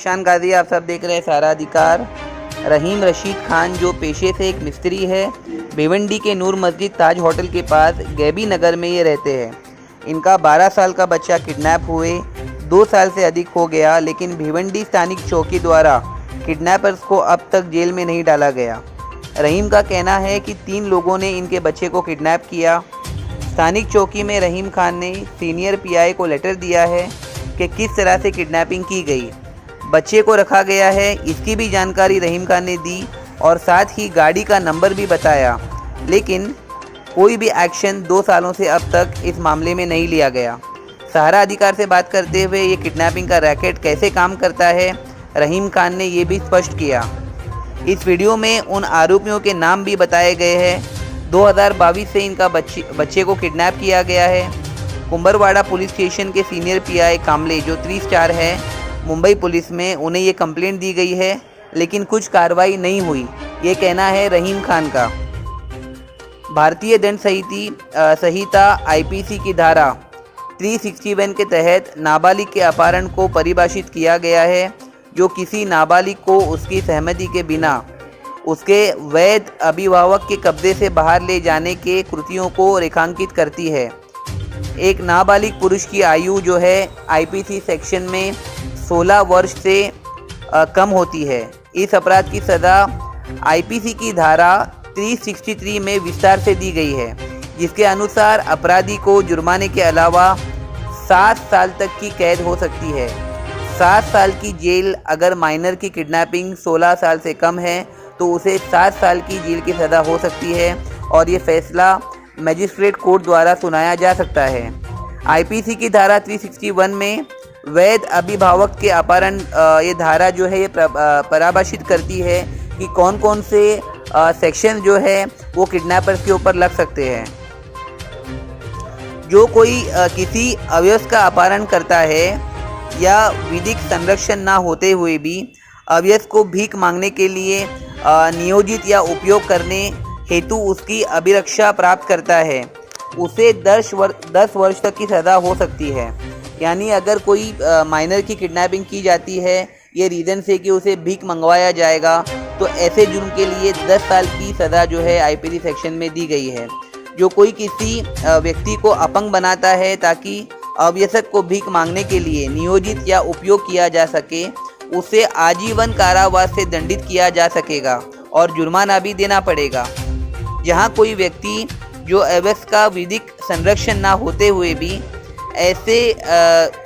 ईशान गाजी, आप सब देख रहे हैं सारा अधिकार। रहीम रशीद खान जो पेशे से एक मिस्त्री है, भिवंडी के नूर मस्जिद ताज होटल के पास गैबी नगर में ये रहते हैं। इनका 12 साल का बच्चा किडनैप हुए 2 साल से अधिक हो गया, लेकिन भिवंडी स्थानिक चौकी द्वारा किडनैपर्स को अब तक जेल में नहीं डाला गया। रहीम का कहना है कि 3 लोगों ने इनके बच्चे को किडनैप किया। स्थानिक चौकी में रहीम खान ने सीनियर पीआई को लेटर दिया है कि किस तरह से किडनैपिंग की गई, बच्चे को रखा गया है, इसकी भी जानकारी रहीम खान ने दी और साथ ही गाड़ी का नंबर भी बताया, लेकिन कोई भी एक्शन 2 सालों से अब तक इस मामले में नहीं लिया गया। सहारा अधिकार से बात करते हुए ये किडनैपिंग का रैकेट कैसे काम करता है, रहीम खान ने ये भी स्पष्ट किया। इस वीडियो में उन आरोपियों के नाम भी बताए गए हैं। 2022 से इनका बच्चे को किडनैप किया गया है। कुंभरवाड़ा पुलिस स्टेशन के सीनियर पीआई कामले जो 3 स्टार है मुंबई पुलिस में, उन्हें ये कंप्लेंट दी गई है, लेकिन कुछ कार्रवाई नहीं हुई, ये कहना है रहीम खान का। भारतीय दंड संहिता आईपीसी की धारा 361 के तहत नाबालिग के अपहरण को परिभाषित किया गया है, जो किसी नाबालिग को उसकी सहमति के बिना उसके वैध अभिभावक के कब्जे से बाहर ले जाने के कृत्यों को रेखांकित करती है। एक नाबालिग पुरुष की आयु जो है आईपीसी सेक्शन में 16 वर्ष से कम होती है। इस अपराध की सज़ा आईपीसी की धारा 363 में विस्तार से दी गई है, जिसके अनुसार अपराधी को जुर्माने के अलावा 7 साल तक की कैद हो सकती है। 7 साल की जेल अगर माइनर की किडनैपिंग 16 साल से कम है तो उसे 7 साल की जेल की सज़ा हो सकती है और ये फैसला मजिस्ट्रेट कोर्ट द्वारा सुनाया जा सकता है। आईपीसी की धारा 361 में वैध अभिभावक के अपहरण ये धारा जो है ये परिभाषित करती है कि कौन कौन से सेक्शन जो है वो किडनैपर्स के ऊपर लग सकते हैं। जो कोई किसी अवयस्क का अपहरण करता है या विधिक संरक्षण ना होते हुए भी अवयस्क को भीख मांगने के लिए नियोजित या उपयोग करने हेतु उसकी अभिरक्षा प्राप्त करता है, उसे 10 वर्ष तक की सज़ा हो सकती है। यानी अगर कोई माइनर की किडनैपिंग की जाती है ये रीज़न से कि उसे भीख मंगवाया जाएगा, तो ऐसे जुर्म के लिए 10 साल की सज़ा जो है आईपीसी सेक्शन में दी गई है। जो कोई किसी व्यक्ति को अपंग बनाता है ताकि अवयस्क को भीख मांगने के लिए नियोजित या उपयोग किया जा सके, उसे आजीवन कारावास से दंडित किया जा सकेगा और जुर्माना भी देना पड़ेगा। जहां कोई व्यक्ति जो अवयस्क का विधिक संरक्षण ना होते हुए भी ऐसे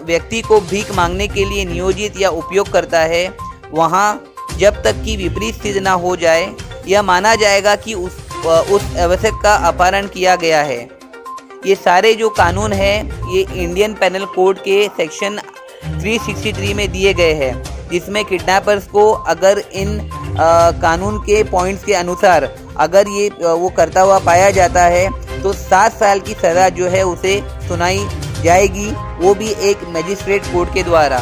व्यक्ति को भीख मांगने के लिए नियोजित या उपयोग करता है, वहां जब तक कि विपरीत स्थिति ना हो जाए यह माना जाएगा कि उस अवयस्क का अपहरण किया गया है। ये सारे जो कानून हैं ये इंडियन पेनल कोड के सेक्शन 363 में दिए गए हैं, जिसमें किडनैपर्स को अगर इन कानून के पॉइंट्स के अनुसार अगर ये वो करता हुआ पाया जाता है तो 7 साल की सज़ा जो है उसे सुनाई जाएगी, वो भी एक मजिस्ट्रेट कोर्ट के द्वारा।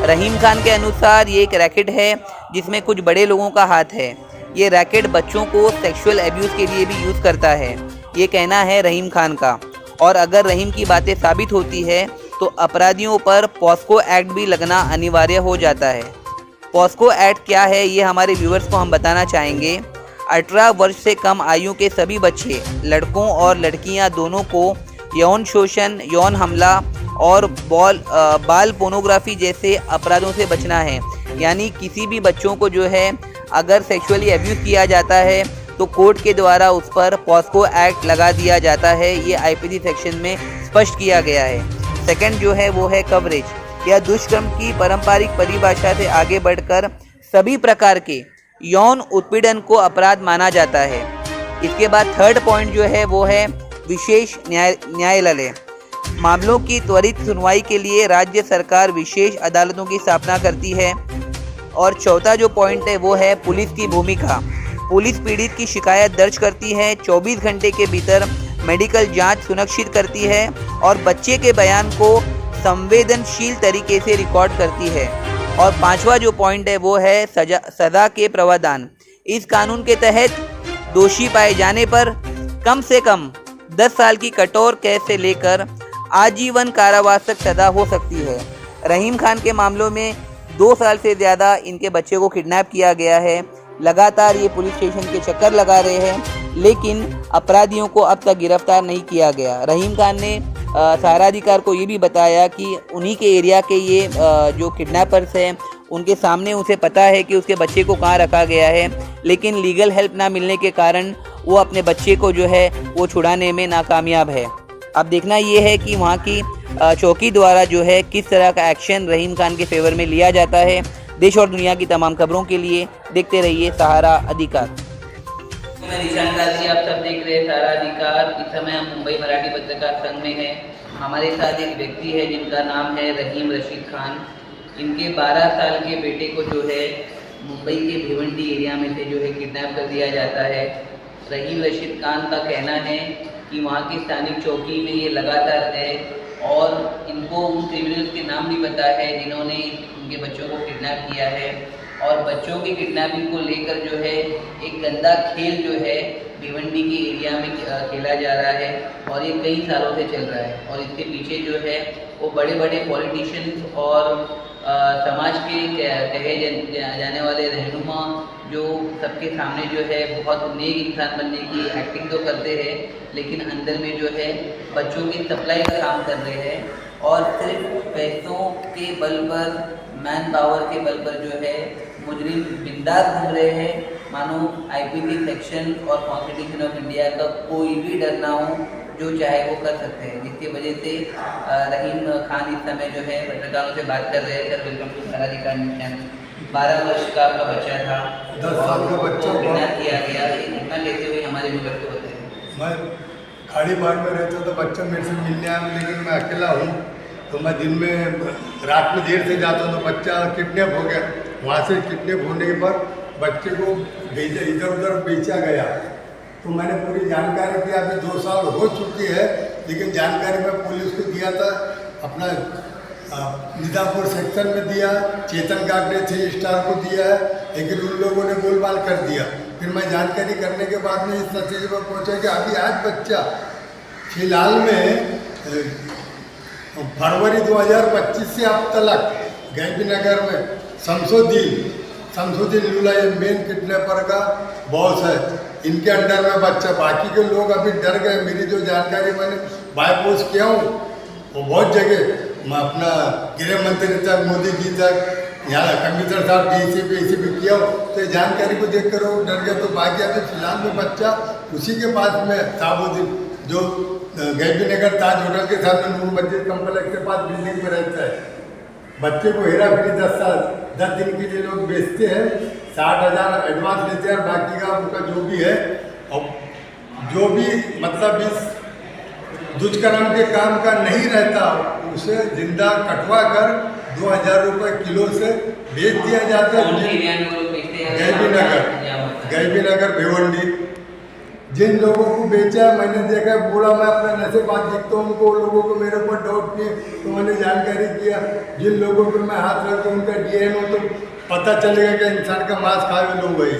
रहीम खान के अनुसार ये एक रैकेट है जिसमें कुछ बड़े लोगों का हाथ है। ये रैकेट बच्चों को सेक्सुअल एब्यूज़ के लिए भी यूज़ करता है, ये कहना है रहीम खान का। और अगर रहीम की बातें साबित होती है तो अपराधियों पर पॉस्को एक्ट भी लगना अनिवार्य हो जाता है। पॉस्को एक्ट क्या है ये हमारे व्यूअर्स को हम बताना चाहेंगे। 18 वर्ष से कम आयु के सभी बच्चे, लड़कों और लड़कियां दोनों को यौन शोषण, यौन हमला और बाल पोर्नोग्राफी जैसे अपराधों से बचना है। यानी किसी भी बच्चों को जो है अगर सेक्सुअली अब्यूज़ किया जाता है तो कोर्ट के द्वारा उस पर पॉस्को एक्ट लगा दिया जाता है, ये आईपीसी सेक्शन में स्पष्ट किया गया है। सेकंड जो है वो है कवरेज। यह दुष्कर्म की पारंपरिक परिभाषा से आगे बढ़कर सभी प्रकार के यौन उत्पीड़न को अपराध माना जाता है। इसके बाद थर्ड पॉइंट जो है वो है विशेष न्यायालय। मामलों की त्वरित सुनवाई के लिए राज्य सरकार विशेष अदालतों की स्थापना करती है। और चौथा जो पॉइंट है वो है पुलिस की भूमिका। पुलिस पीड़ित की शिकायत दर्ज करती है, 24 घंटे के भीतर मेडिकल जांच सुनिश्चित करती है और बच्चे के बयान को संवेदनशील तरीके से रिकॉर्ड करती है। और 5वां जो पॉइंट है वो है सज़ा के प्रावधान। इस कानून के तहत दोषी पाए जाने पर कम से कम 10 साल की कठोर कैद से लेकर आजीवन कारावास तक सज़ा हो सकती है। रहीम खान के मामलों में 2 साल से ज़्यादा इनके बच्चे को किडनैप किया गया है। लगातार ये पुलिस स्टेशन के चक्कर लगा रहे हैं, लेकिन अपराधियों को अब तक गिरफ्तार नहीं किया गया। रहीम खान ने सहारा अधिकार को ये भी बताया कि उन्हीं के एरिया के ये जो किडनैपर्स हैं, उनके सामने उसे पता है कि उसके बच्चे को कहाँ रखा गया है, लेकिन लीगल हेल्प ना मिलने के कारण वो अपने बच्चे को जो है वो छुड़ाने में नाकामयाब है। अब देखना ये है कि वहाँ की चौकी द्वारा जो है किस तरह का एक्शन रहीम खान के फेवर में लिया जाता है। देश और दुनिया की तमाम खबरों के लिए देखते रहिए सहारा अधिकार। मैं निशान गाजी, आप सब देख रहे हैं सहारा अधिकार। इस समय हम मुंबई मराठी पत्रकार संघ में हैं। हमारे साथ एक व्यक्ति है जिनका नाम है रहीम रशीद खान। इनके 12 साल के बेटे को जो है मुंबई के भिवंडी एरिया में से जो है किडनैप कर दिया जाता है। रहीम रशीद खान का कहना है कि वहाँ की स्थानिक चौकी में ये लगातार है और इनको उन क्रिमिनल्स के नाम भी पता है जिन्होंने उनके बच्चों को किडनैप किया है। और बच्चों की किडनैपिंग को लेकर जो है एक गंदा खेल जो है भिवंडी के एरिया में खेला जा रहा है और ये कई सालों से चल रहा है। और इसके पीछे जो है वो बड़े बड़े पॉलिटिशियंस और समाज के कहे जाने वाले रहनुमा जो सबके सामने जो है बहुत नेक इंसान बनने की एक्टिंग तो करते हैं, लेकिन अंदर में जो है बच्चों की सप्लाई का काम कर रहे हैं और सिर्फ पैसों के बल पर, मैन पावर के बल पर जो है मुजरिम बिंदास घूम रहे हैं, मानो आईपीसी सेक्शन और कॉन्स्टिट्यूशन ऑफ इंडिया का कोई भी डर ना हो, जो चाहे वो कर सकते हैं। जिसकी वजह से रहीम खान इस समय जो है पत्रकारों से बात कर रहे हैं। सर, वेलकम टू सहारा अधिकार न्यूज़ चैनल। 12 वर्ष का आपका बच्चा था, 10 साल का बच्चा किडनैप किया गया, घटना कैसे हुई हमारे व्यूअर्स को बताइए। मैं खाड़ी बाग में रहता था, बच्चा मेरे से मिलने आया, लेकिन मैं अकेला हूँ तो मैं दिन में रात में देर से जाता हूँ तो बच्चा किडनैप हो गया। वहाँ से किडनैप होने के बाद बच्चे को भेजा, इधर उधर बेचा गया। तो मैंने पूरी जानकारी की। अभी 2 साल हो चुकी है, लेकिन जानकारी मैं पुलिस को दिया था, अपना निजामपुर सेक्शन में दिया, चेतन काकड़े 3 स्टार को दिया है, लेकिन उन लोगों ने गोलमाल कर दिया। फिर मैं जानकारी करने के बाद में इस नतीजे पर पहुँचा कि अभी आज बच्चा फिलहाल में फरवरी 2025 से अब तक गैबी नगर में शमसुद्दीन लूला ये मेन किडनैपर का बॉस है, इनके अंडर में बच्चा। बाकी के लोग अभी डर गए। मेरी जो जानकारी मैंने बाय पोस्ट किया हूँ वो बहुत जगह, मैं अपना गृह मंत्री तक, मोदी जी तक, यहाँ कमिश्नर साहब डीसीपी किया हो, तो जानकारी को देख कर वो डर गया। तो बाकी अभी फिलहाल में बच्चा उसी के पास में साबुद्दीन, जो गैबी नगर ताज होटल के सामने नूर मस्जिद कम्प्लेक्स के पास बिल्डिंग में रहता है। बच्चे को हेरा फेरी 10 दिन के लिए लोग बेचते हैं, 60,000 एडवांस लेते हैं, बाकी का उनका जो भी है, और जो भी मतलब इस दुष्कर्म के काम का नहीं रहता उसे जिंदा कटवा कर 2,000 रुपये किलो से बेच दिया जाता है। गैबी नगर भिवंडी। जिन लोगों को बेचा है मैंने देखा है, बूढ़ा मैं अपना नशे बात दिखता हूँ, उनको लोगों को मेरे ऊपर डाउट नहीं है, तो मैंने जानकारी किया। जिन लोगों पर मैं हाथ रखता हूँ उनका डीएनए तो पता चलेगा कि इंसान का मांस खाए हुए लोग वही।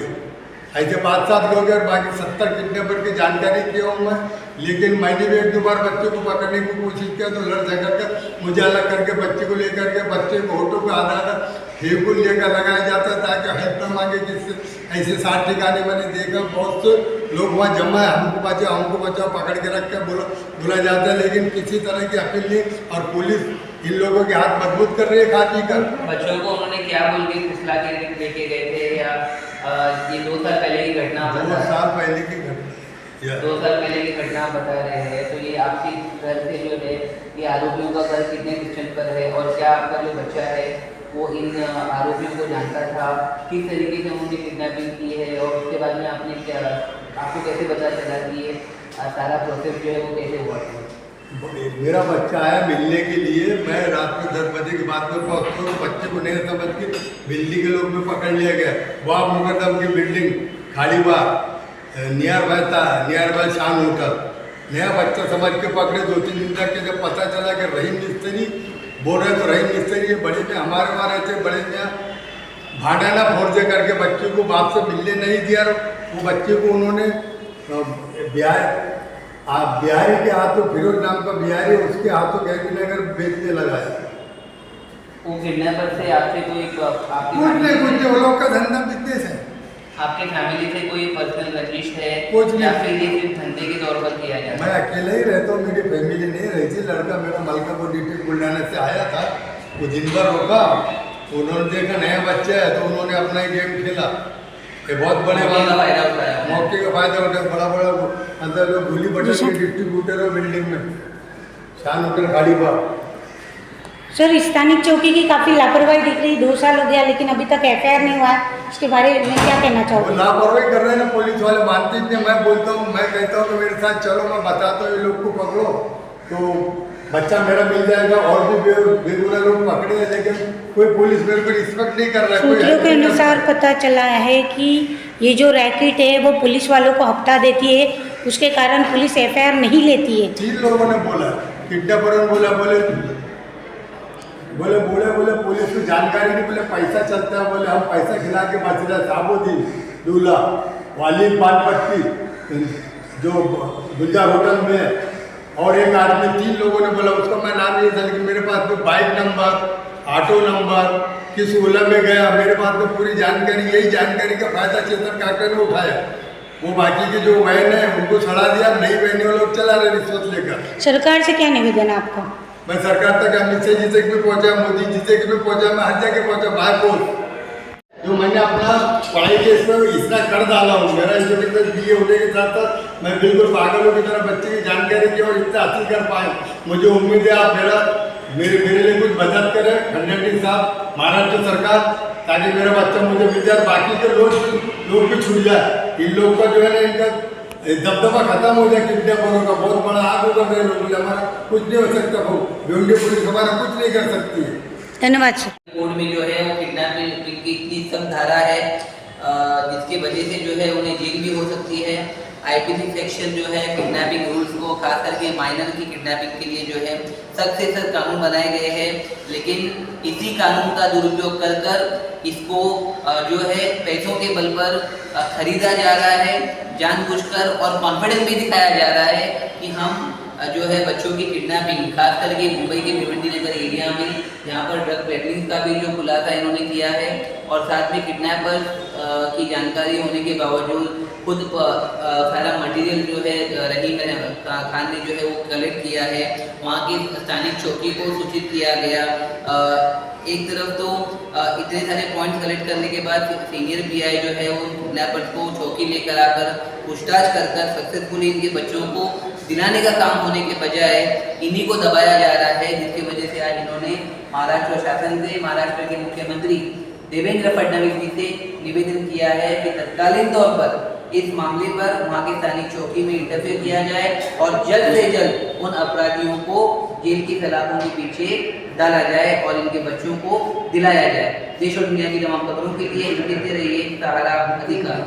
ऐसे 5-7 लोग हैं, बाकी 70 किडनैपर की जानकारी किया हूँ मैं। लेकिन मैंने भी 1-2 बार बच्चे को पकड़ने की कोशिश किया तो लड़ झगड़ कर मुझे अलग करके बच्चे को लेकर के बच्चे को ऑटो को आधा फेंकू लेकर लगाया जाता है ताकि हेल्प न मांगे किससे। ऐसे 60 ठिकाने मैंने देखा, बहुत से लोग वहाँ जमा है, हमको बचाओ पकड़ के रख कर बुला जाता है, लेकिन किसी तरह की अपील नहीं। और पुलिस इन लोगों के हाथ मजबूत कर रही है खा पी कर। बच्चों को उन्होंने क्या बोल के फुसला के लेके गए थे, या ये 2 साल पहले की घटना? 2 साल पहले की घटना, 2 साल पहले की घटना बता रहे हैं। तो ये आपके घर से जो है ये आरोपियों का घर कितने डिस्टेंस पर है, और क्या आपका जो बच्चा है वो इन आरोपियों को जानता था, किस तरीके से उन्होंने किडनैपिंग की है, और उसके बाद में आपने क्या, आपको कैसे पता चला कि ये सारा प्रोसेस जो है वो कैसे हुआ था? मेरा बच्चा आया मिलने के लिए, मैं रात में 10 बजे के बाद में पहुँचता हूँ, बच्चे को नहीं समझ के बिल्डिंग के लोग में पकड़ लिया गया। वहाँ मुकदम की बिल्डिंग खाड़ी बाग नियर बाय शान होटल, नया बच्चा समझ के पकड़े। 2-3 दिन तक के जब पता चला कि रहीम मिस्त्री बोल रहे, तो रहीम मिस्त्री ये बड़े में हमारे वहाँ रहते, बड़े में भाड़ाना फोर्जे करके बच्चे को बाप से मिलने नहीं दिया। वो बच्चे को उन्होंने बिहारी के हाथों, फिरोज नाम का बिहारी, उसके हाथों गैबी नगर बेचने लगाया। वो किडनैपर से आपसे कोई कुछ नहीं, वो लोग का धंधा बिजनेस है। आपके फैमिली से कोई पर्सनल रंजिश है कुछ नहीं। या फिर ये सिर्फ धंधे के तौर पर किया जाता मैं अकेला ही रहता हूँ, मेरी फैमिली नहीं रही थी। लड़का मेरा मलकापुर डिस्ट्रिक्ट बुलढाना से आया था, वो दिन भर रुका, उन्होंने देखा नया बच्चा है तो उन्होंने अपना ही गेम खेला। ये बहुत बड़े मौके का फायदा उठाया। मौके का फायदा उठाया। बड़ा बड़ा अंदर लोग गोली बटन के डिस्ट्रीब्यूटर है बिल्डिंग में, शान होटल गाड़ी पर। सर, स्थानिक चौकी की काफ़ी लापरवाही दिख रही, 2 साल हो गया लेकिन अभी तक FIR नहीं हुआ है, इसके बारे में क्या कहना वो चाहोगे? लापरवाही कर रहे हैं ना, पुलिस वाले मानते नहीं। मैं बोलता हूँ, मैं कहता हूँ कि मेरे साथ चलो, मैं बताता हूँ ये लोग को पकड़ो तो बच्चा मेरा मिल जाएगा। और भी बेगुनाह लोग पकड़े हैं, लेकिन कोई पुलिस मेरे को रिस्पेक्ट नहीं कर रहा है। सूत्रों के अनुसार पता चला है कि ये जो रैकेट है वो पुलिस वालों को हफ्ता देती है, उसके कारण पुलिस FIR नहीं लेती है। 3 लोगों ने बोला, किडनैपर बोला, बोले पुलिस को जानकारी नहीं, बोले पैसा चलता है, बोले हम पैसा खिला के बच रहे। साबुद्दीन दूल्हा वाली पान पट्टी जो गुलजार होटल में, और एक आदमी, 3 लोगों ने बोला, उसका मैं नाम नहीं था, लेकिन मेरे पास में बाइक नंबर, ऑटो नंबर, किस ओला में गया, मेरे पास में पूरी जानकारी। यही जानकारी का फायदा चेतन काका ने उठाया। वो बाकी के जो वैन है उनको छड़ा दिया, नहीं वैन वो लोग चला रहे रिश्वत लेकर। सरकार से क्या निवेदन है आपका? मैं सरकार तक अमित शाह जी तक भी पहुंचा, मोदी जी तक भी पहुंचा, मैं हर जगह पहुंचा। बाय पोस्ट जो मैंने अपना पढ़ाई के इसमें इतना कर डाला हूँ, मेरा एजुकेशन BA होने के साथ साथ मैं बिल्कुल पागलों की तरह बच्चे की जानकारी की और इतना हासिल कर पाए। मुझे उम्मीद है आप मेरे लिए कुछ मदद करें, फडणवीस साहब, महाराष्ट्र सरकार, ताकि मेरा बच्चा मुझे मिल जाए, बाकी के लोग भी छूट जाए। इन लोग का जो है ना, इनका दबदबा खत्म हो जाए। किडनैपरों का बहुत बड़ा आग उगल रहे लोग, हमारा कुछ नहीं हो सकता। भिवंडी पुलिस हमारा कुछ नहीं कर सकती है। धन्यवाद सर। कोर्ट में जो है वो किडनैपिंग की इतनी सख्त धारा है जिसकी वजह से जो है उन्हें जेल भी हो सकती है। IPC सेक्शन जो है किडनैपिंग रूल्स को, खास करके माइनर की किडनैपिंग के लिए जो है सख्त से सख्त कानून बनाए गए हैं, लेकिन इसी कानून का दुरुपयोग कर कर इसको जो है पैसों के बल पर खरीदा जा रहा है जानबूझकर, और कॉन्फिडेंस भी दिखाया जा रहा है कि हम जो है बच्चों की किडनैपिंग, खास करके मुंबई के भिवंडी नगर एरिया में, जहाँ पर ड्रग पेडलिंग का भी जो खुलासा इन्होंने किया है, और साथ में किडनैपर की जानकारी होने के बावजूद खुद सारा मटेरियल जो है रहीम खान ने जो है वो कलेक्ट किया है। वहाँ की स्थानिक चौकी को सूचित किया गया। एक तरफ तो इतने सारे पॉइंट्स कलेक्ट करने के बाद सीनियर PI जो है वो किडनैपर्स को चौकी लेकर आकर पूछताछ कर सक्सेसफुली इनके बच्चों को दिलाने का काम होने के बजाय इन्हीं को दबाया जा रहा है, जिसकी वजह से आज इन्होंने महाराष्ट्र शासन से, महाराष्ट्र के मुख्यमंत्री देवेंद्र फडणवीस जी से निवेदन किया है कि तत्कालीन तौर पर इस मामले पर वहाँ के स्थानिक चौकी में इंटरफेयर किया जाए और जल्द से जल्द उन अपराधियों को जेल की सलाखों के पीछे डाला जाए और इनके बच्चों को दिलाया जाए। देश और दुनिया की तमाम खबरों के लिए देखते रहिए सहारा अधिकार।